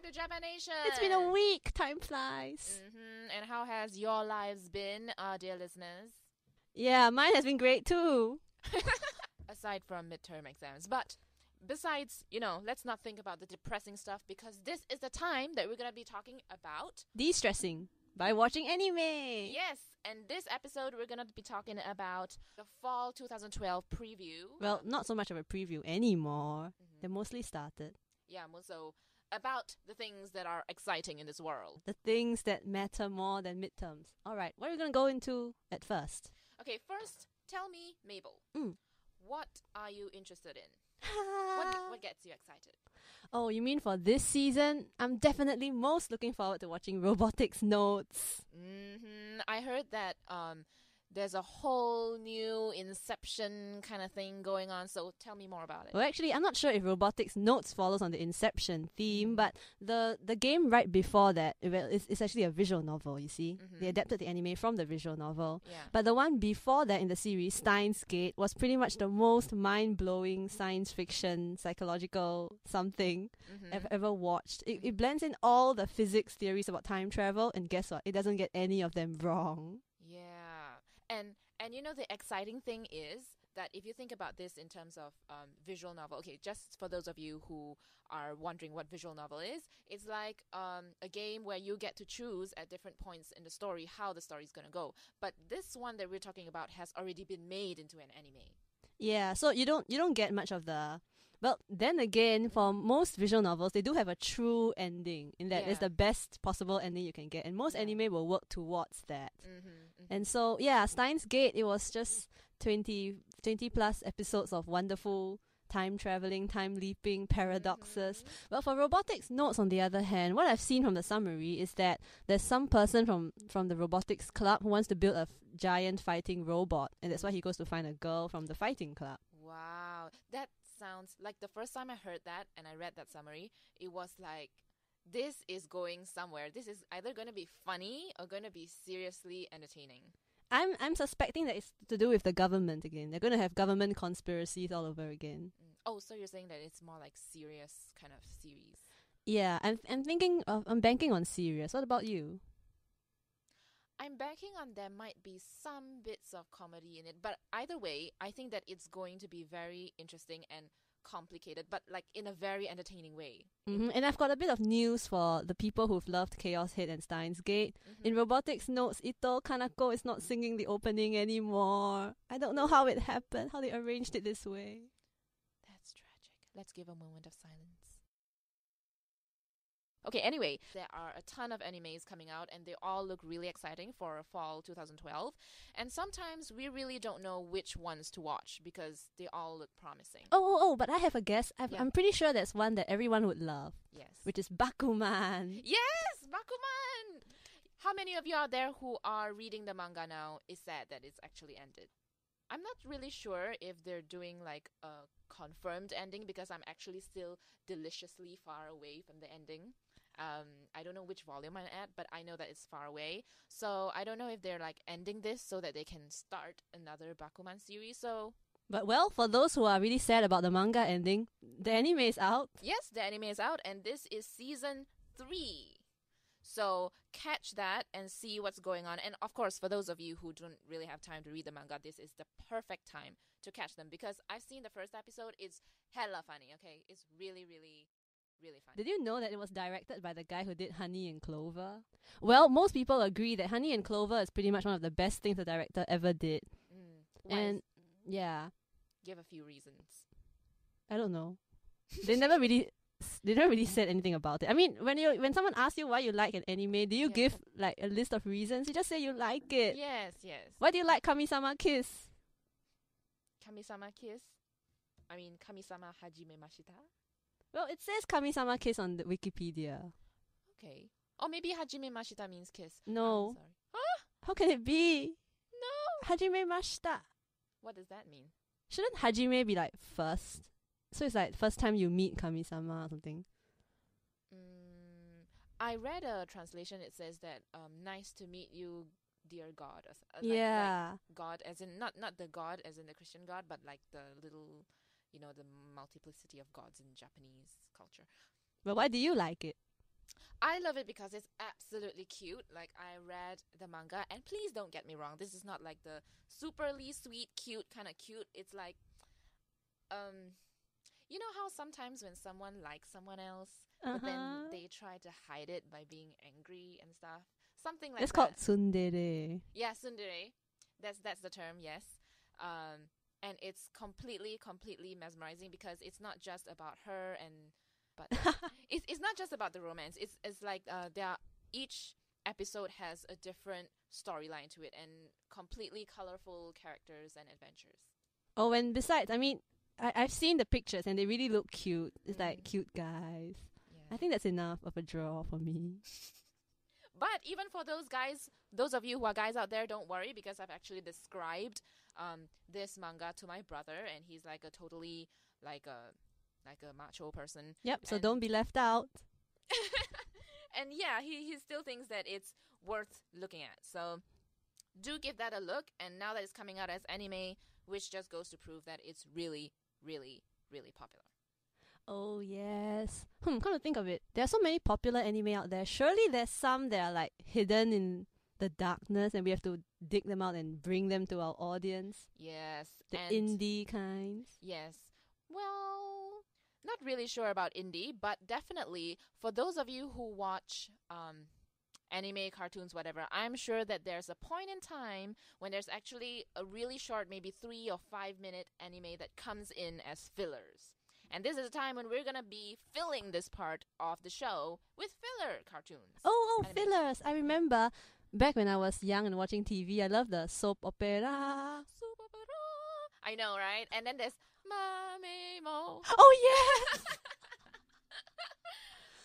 to Japanation. It's been a week. Time flies. And how has your lives been, dear listeners? Yeah, mine has been great too. Aside from midterm exams. But besides, let's not think about the depressing stuff because this is the time that we're going to be talking about De-stressing by watching anime. Yes, and this episode we're going to be talking about the fall 2012 preview. Well, not so much of a preview anymore. They mostly started. Yeah, more so about the things that are exciting in this world. The things that matter more than midterms. All right, what are we going to go into at first? Okay, first, tell me, Mabel, what are you interested in? What gets you excited? Oh, you mean for this season? I'm definitely most looking forward to watching Robotics Notes. I heard that there's a whole new Inception kind of thing going on, so tell me more about it. Well, actually, I'm not sure if Robotics Notes follows on the Inception theme, but the game right before that, it's actually a visual novel, you see. They adapted the anime from the visual novel. Yeah. But the one before that in the series, Steins Gate, was pretty much the most mind-blowing science fiction, psychological something I've ever watched. It blends in all the physics theories about time travel, and guess what? It doesn't get any of them wrong. Yeah. And the exciting thing is that if you think about this in terms of visual novel, okay, just for those of you who are wondering what visual novel is, it's like a game where you get to choose at different points in the story how the story is going to go. But this one that we're talking about has already been made into an anime. Yeah, so you don't get much of the... Well, then again, for most visual novels, they do have a true ending in that it's the best possible ending you can get. And most anime will work towards that. And so, yeah, Steins Gate, it was just 20 plus episodes of wonderful time traveling, time leaping, paradoxes. Well, for Robotics Notes, on the other hand, what I've seen from the summary is that there's some person from the robotics club who wants to build a giant fighting robot. And that's why he goes to find a girl from the fighting club. Wow. That sounds like the first time I heard that and I read that summary, it was like, this is going somewhere. This is either going to be funny or going to be seriously entertaining. I'm suspecting that it's to do with the government again. They're going to have government conspiracies all over again. Oh, so you're saying that it's more like serious kind of series? Yeah, I'm banking on serious. What about you? I'm banking on there might be some bits of comedy in it, but either way, I think that it's going to be very interesting and complicated, but like in a very entertaining way. And I've got a bit of news for the people who've loved Chaos Head and Steins Gate. In Robotics Notes, Ito Kanako is not singing the opening anymore. I don't know how it happened, how they arranged it this way. That's tragic. Let's give a moment of silence. Okay, anyway, there are a ton of animes coming out and they all look really exciting for fall 2012. And sometimes we really don't know which ones to watch because they all look promising. Oh, but I have a guess. I'm pretty sure there's one that everyone would love. Yes. Which is Bakuman. Yes, Bakuman! How many of you out there who are reading the manga now is sad that it's actually ended? I'm not really sure if they're doing like a confirmed ending because I'm actually still deliciously far away from the ending. I don't know which volume I'm at, but I know that it's far away. So I don't know if they're like ending this so that they can start another Bakuman series. But well, for those who are really sad about the manga ending, the anime is out. Yes, the anime is out and this is season 3. So catch that and see what's going on. And of course, for those of you who don't really have time to read the manga, this is the perfect time to catch them because I've seen the first episode. It's hella funny, okay? It's really, really, really funny. Did you know that it was directed by the guy who did Honey and Clover? Well, most people agree that Honey and Clover is pretty much one of the best things the director ever did. And yeah. Give a few reasons. I don't know. They never really said anything about it. I mean, when someone asks you why you like an anime, do you give like a list of reasons? You just say you like it. Yes. Why do you like Kami-sama Kiss? Kami-sama Kiss? I mean, Kami-sama Hajimemashita? Well, it says Kami-sama Kiss on the Wikipedia. Okay. Or maybe Hajimemashita means kiss. No. I'm sorry. Huh? How can it be? No. Hajimemashita. What does that mean? Shouldn't Hajime be like first? So it's like first time you meet Kami-sama or something. I read a translation. It says that nice to meet you, dear God. Like God as in not the God as in the Christian God, but like the little, the multiplicity of gods in Japanese culture. But why do you like it? I love it because it's absolutely cute. Like, I read the manga, and please don't get me wrong, this is not like the superly sweet, cute kind of cute. It's like, you know how sometimes when someone likes someone else, but then they try to hide it by being angry and stuff? Something like It's that. called tsundere. Yeah, tsundere. That's the term, yes. And it's completely mesmerizing because it's not just about her but it's not just about the romance. It's like each episode has a different storyline to it and completely colorful characters and adventures. Oh, and besides, I mean, I've seen the pictures and they really look cute. It's like cute guys. Yeah. I think that's enough of a draw for me. But even for those guys, those of you who are guys out there, don't worry because I've actually described this manga to my brother, and he's like a totally like a macho person. Yep, so don't be left out. And yeah, he still thinks that it's worth looking at. So do give that a look. And now that it's coming out as anime, which just goes to prove that it's really, really, really popular. Oh, yes. Come to think of it, there are so many popular anime out there. Surely there's some that are like hidden in the darkness and we have to dig them out and bring them to our audience. Yes. The indie kinds. Yes. Well, not really sure about indie, but definitely for those of you who watch anime, cartoons, whatever, I'm sure that there's a point in time when there's actually a really short, maybe 3 or 5 minute anime that comes in as fillers. And this is a time when we're going to be filling this part of the show with filler cartoons. Oh, fillers. I remember back when I was young and watching TV, I loved the soap opera. I know, right? And then there's Mamemo. Oh, yes!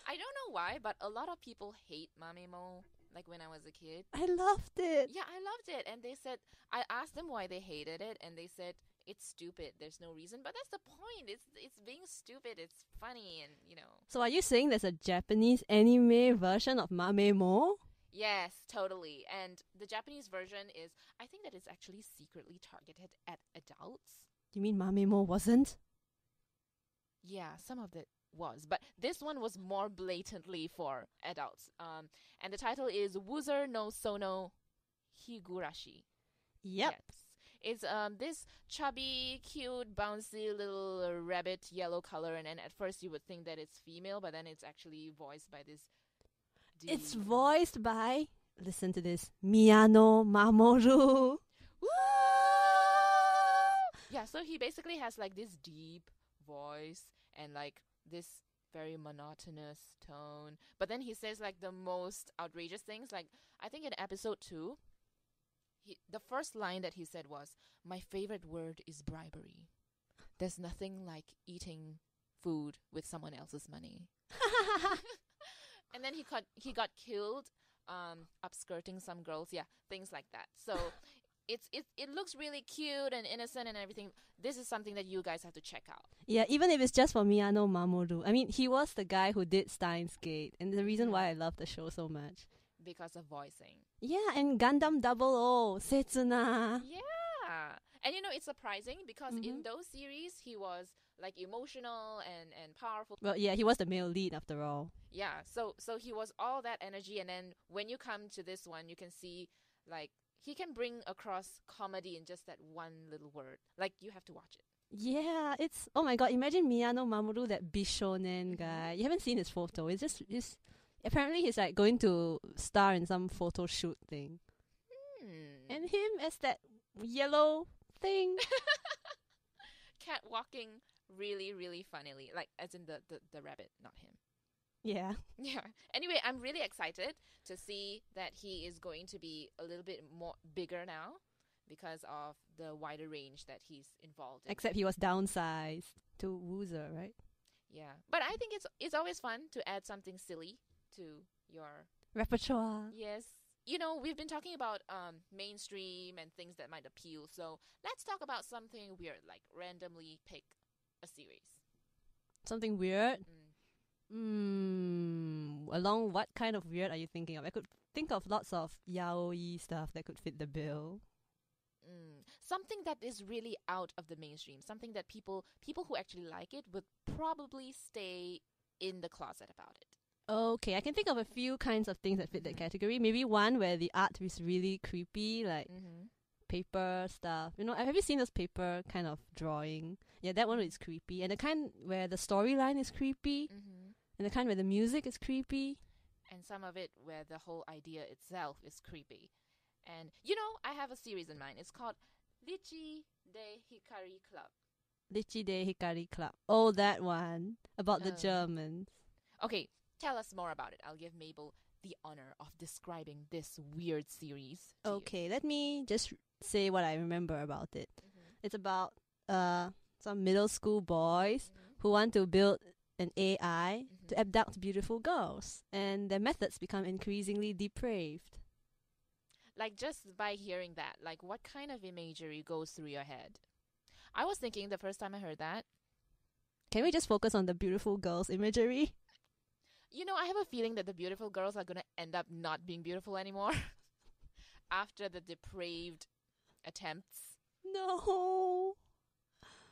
I don't know why, but a lot of people hate Mamemo, like when I was a kid. I loved it. Yeah, I loved it. And they said, I asked them why they hated it, and they said, it's stupid. There's no reason. But that's the point. It's being stupid. It's funny and, you know. So are you saying there's a Japanese anime version of Mamemo? Yes, totally. And the Japanese version is, I think that it's actually secretly targeted at adults. You mean Mamemo wasn't? Yeah, some of it was. But this one was more blatantly for adults. And the title is Wuzer no Sono Higurashi. Yep. Yes. It's this chubby, cute, bouncy little rabbit yellow color, and then at first you would think that it's female, but then it's actually voiced by this dude. It's voiced by, listen to this, Miyano Mamoru. Woo! Yeah, so he basically has like this deep voice and like this very monotonous tone. But then he says like the most outrageous things. Like, I think in episode 2, the first line that he said was, "My favorite word is bribery. There's nothing like eating food with someone else's money." And then he got killed upskirting some girls. Yeah, things like that. So it looks really cute and innocent and everything. This is something that you guys have to check out. Yeah, even if it's just for Miyano Mamoru. I mean, he was the guy who did Steins Gate, and the reason why I love the show so much. Because of voicing. Yeah, and Gundam 00, Setsuna. Yeah. And you know, it's surprising because in those series, he was like emotional and powerful. Well, yeah, he was the male lead after all. Yeah, so he was all that energy, and then when you come to this one, you can see like he can bring across comedy in just that one little word. Like, you have to watch it. Yeah, it's, oh my god, imagine Miyano Mamoru, that Bishonen guy. You haven't seen his photo. It's apparently he's like going to star in some photo shoot thing. And him as that yellow thing. Cat walking really, really funnily. Like, as in the rabbit, not him. Yeah. Yeah. Anyway, I'm really excited to see that he is going to be a little bit more bigger now because of the wider range that he's involved in. Except he was downsized to Wuzer, right? Yeah. But I think it's always fun to add something silly to your repertoire. Yes. You know, we've been talking about mainstream and things that might appeal. So let's talk about something weird, like randomly pick a series. Something weird? Along what kind of weird are you thinking of? I could think of lots of yaoi stuff that could fit the bill. Something that is really out of the mainstream. Something that people who actually like it would probably stay in the closet about it. Okay, I can think of a few kinds of things that fit that category. Maybe one where the art is really creepy, like paper stuff. You know, have you seen those paper kind of drawing? Yeah, that one is creepy. And the kind where the storyline is creepy, and the kind where the music is creepy. And some of it where the whole idea itself is creepy. And, you know, I have a series in mind. It's called Lichi de Hikari Club. Lichi de Hikari Club. Oh, that one. About the Germans. Okay, tell us more about it. I'll give Mabel the honor of describing this weird series to Okay, let me just say what I remember about it. It's about some middle school boys who want to build an AI to abduct beautiful girls, and their methods become increasingly depraved. Like, just by hearing that, like, what kind of imagery goes through your head? I was thinking the first time I heard that. Can we just focus on the beautiful girls imagery? You know, I have a feeling that the beautiful girls are going to end up not being beautiful anymore after the depraved attempts. No.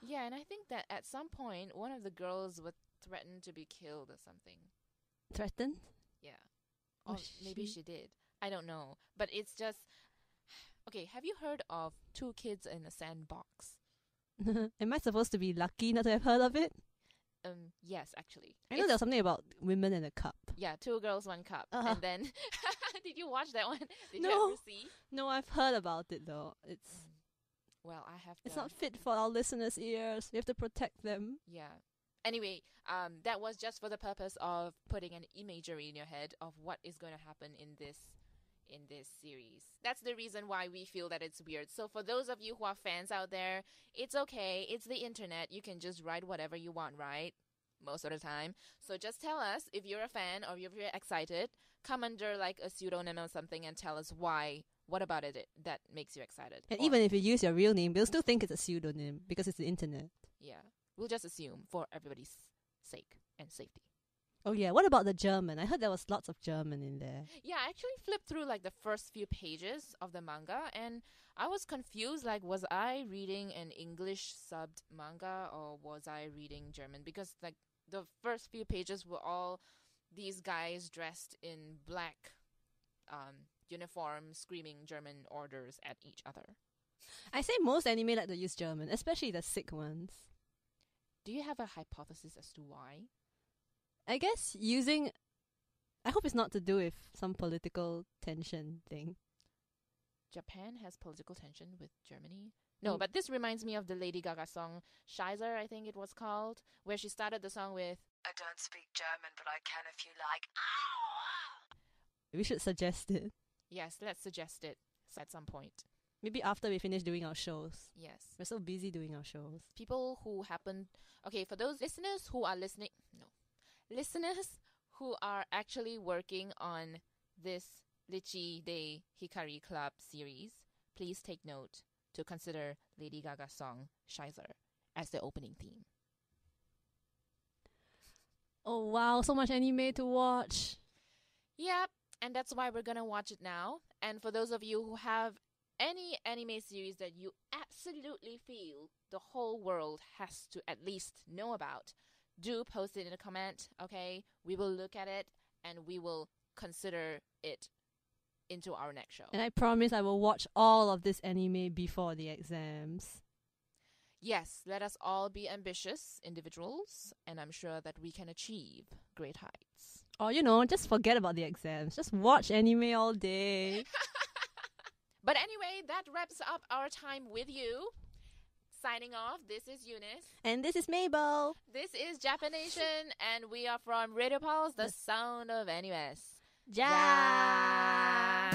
Yeah, and I think that at some point, one of the girls would threaten to be killed or something. Threatened? Yeah. Or maybe she did. I don't know. But it's just... Okay, have you heard of Two Kids in a Sandbox? Am I supposed to be lucky not to have heard of it? Yes, actually. I know there's something about women in a cup. Yeah, 2 girls, 1 cup. And then... Did you watch that one? Did you ever see? No, I've heard about it though. Well, I have to... It's not fit for our listeners' ears. We have to protect them. Yeah. Anyway, that was just for the purpose of putting an imagery in your head of what is going to happen in this series. That's the reason why we feel that it's weird. So for those of you who are fans out there, it's okay. It's the internet. You can just write whatever you want, right? Most of the time. So just tell us if you're a fan or if you're excited. Come under like a pseudonym or something and tell us why. What about it that makes you excited? And even if you use your real name, we'll still think it's a pseudonym because it's the internet. Yeah. We'll just assume for everybody's sake and safety. Oh yeah, what about the German? I heard there was lots of German in there. Yeah, I actually flipped through like the first few pages of the manga and I was confused, like was I reading an English subbed manga or was I reading German? Because like the first few pages were all these guys dressed in black uniform screaming German orders at each other. I say most anime like to use German, especially the sick ones. Do you have a hypothesis as to why? I guess I hope it's not to do with some political tension thing. Japan has political tension with Germany? No, but this reminds me of the Lady Gaga song, Scheiße, I think it was called, where she started the song with, I don't speak German, but I can if you like. We should suggest it. Yes, let's suggest it at some point. Maybe after we finish doing our shows. Yes. We're so busy doing our shows. People who happen... Okay, for those listeners who are listening... No. Listeners who are actually working on this Lichi de Hikari Club series, please take note to consider Lady Gaga's song Scheiße as the opening theme. Oh wow, so much anime to watch. Yep, and that's why we're gonna watch it now. And for those of you who have any anime series that you absolutely feel the whole world has to at least know about, do post it in a comment, okay? We will look at it and we will consider it into our next show. And I promise I will watch all of this anime before the exams. Yes, let us all be ambitious individuals, and I'm sure that we can achieve great heights. Or, just forget about the exams. Just watch anime all day. But anyway, that wraps up our time with you. Signing off, this is Eunice. And this is Mabel. This is Japanation, and we are from Radio Pulse, the sound of NUS. Ja!